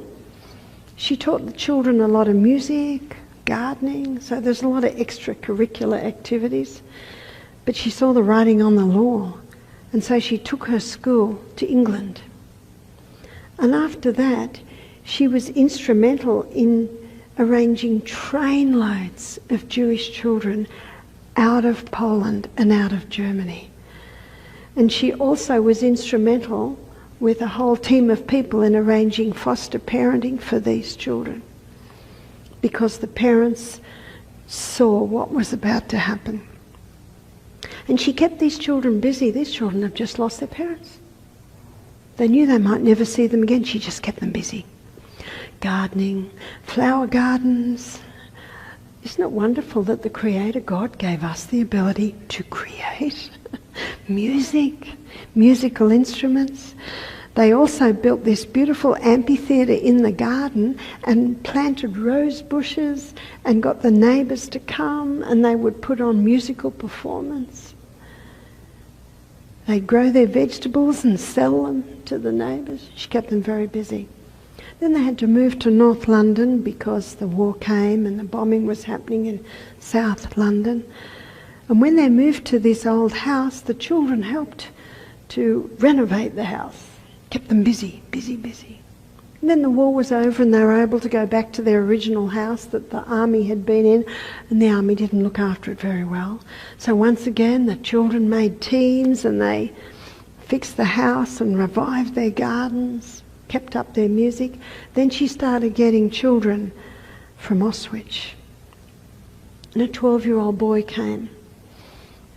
She taught the children a lot of music, gardening, so there's a lot of extracurricular activities. But she saw the writing on the wall, and so she took her school to England. And after that, she was instrumental in arranging trainloads of Jewish children out of Poland and out of Germany. And she also was instrumental with a whole team of people in arranging foster parenting for these children, because the parents saw what was about to happen. And she kept these children busy. These children have just lost their parents. They knew they might never see them again. She just kept them busy. Gardening, flower gardens. Isn't it wonderful that the Creator God gave us the ability to create music, musical instruments? They also built this beautiful amphitheatre in the garden and planted rose bushes and got the neighbours to come, and they would put on musical performance. They'd grow their vegetables and sell them to the neighbours. She kept them very busy. Then they had to move to North London because the war came and the bombing was happening in South London. And when they moved to this old house, the children helped to renovate the house. Kept them busy, busy, busy. And then the war was over and they were able to go back to their original house that the army had been in, and the army didn't look after it very well. So once again, the children made teams and they fixed the house and revived their gardens, kept up their music. Then she started getting children from Auschwitz. And a 12-year-old boy came,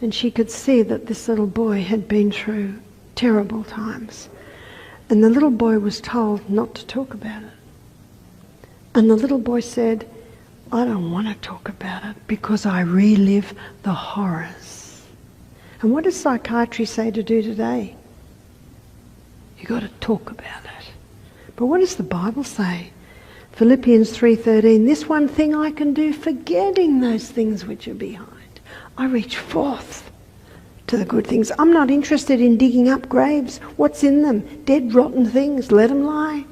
and she could see that this little boy had been through terrible times. And the little boy was told not to talk about it. And the little boy said, I don't want to talk about it because I relive the horrors. And what does psychiatry say to do today? You've got to talk about it. But what does the Bible say? Philippians 3:13, this one thing I can do, forgetting those things which are behind. I reach forth to the good things. I'm not interested in digging up graves. What's in them? Dead, rotten things. Let them lie.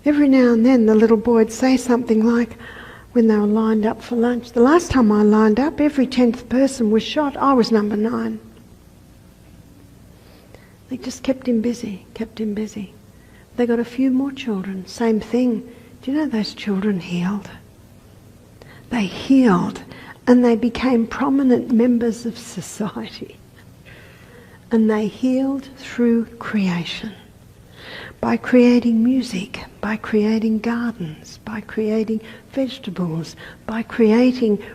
Every now and then the little boy would say something like, when they were lined up for lunch, the last time I lined up, every 10th person was shot. I was number 9. They just kept him busy, kept him busy. They got a few more children. Same thing. Do you know those children healed? They healed. And they became prominent members of society. And they healed through creation. By creating music, by creating gardens, by creating vegetables, by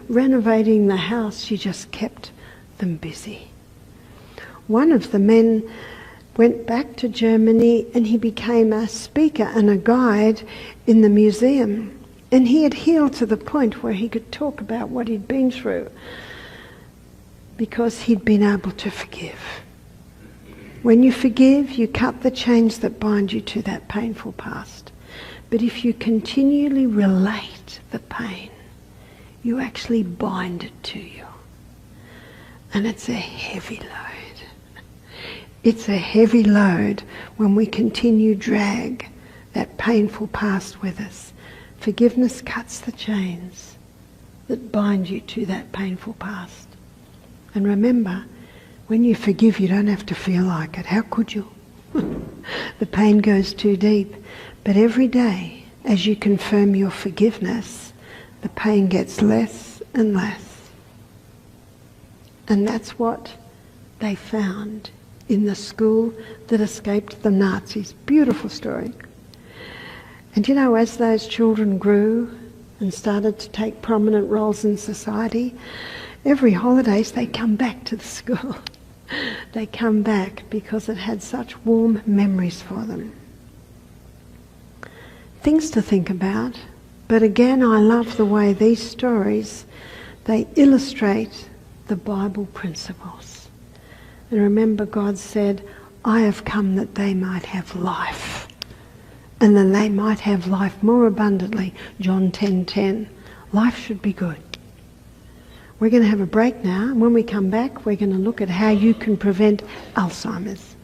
renovating the house, she just kept them busy. One of the men went back to Germany and he became a speaker and a guide in the museum. And he had healed to the point where he could talk about what he'd been through because he'd been able to forgive. When you forgive, you cut the chains that bind you to that painful past. But if you continually relate the pain, you actually bind it to you. And it's a heavy load. It's a heavy load when we continue drag that painful past with us. Forgiveness cuts the chains that bind you to that painful past. And remember, when you forgive, you don't have to feel like it. How could you? The pain goes too deep. But every day, as you confirm your forgiveness, the pain gets less and less. And that's what they found in the school that escaped the Nazis. Beautiful story. And you know, as those children grew and started to take prominent roles in society, every holidays they come back to the school. They come back because it had such warm memories for them. Things to think about, but again I love the way these stories, they illustrate the Bible principles. And remember, God said, I have come that they might have life, and then they might have life more abundantly. John 10:10. Life should be good. We're going to have a break now, and when we come back we're going to look at how you can prevent Alzheimer's.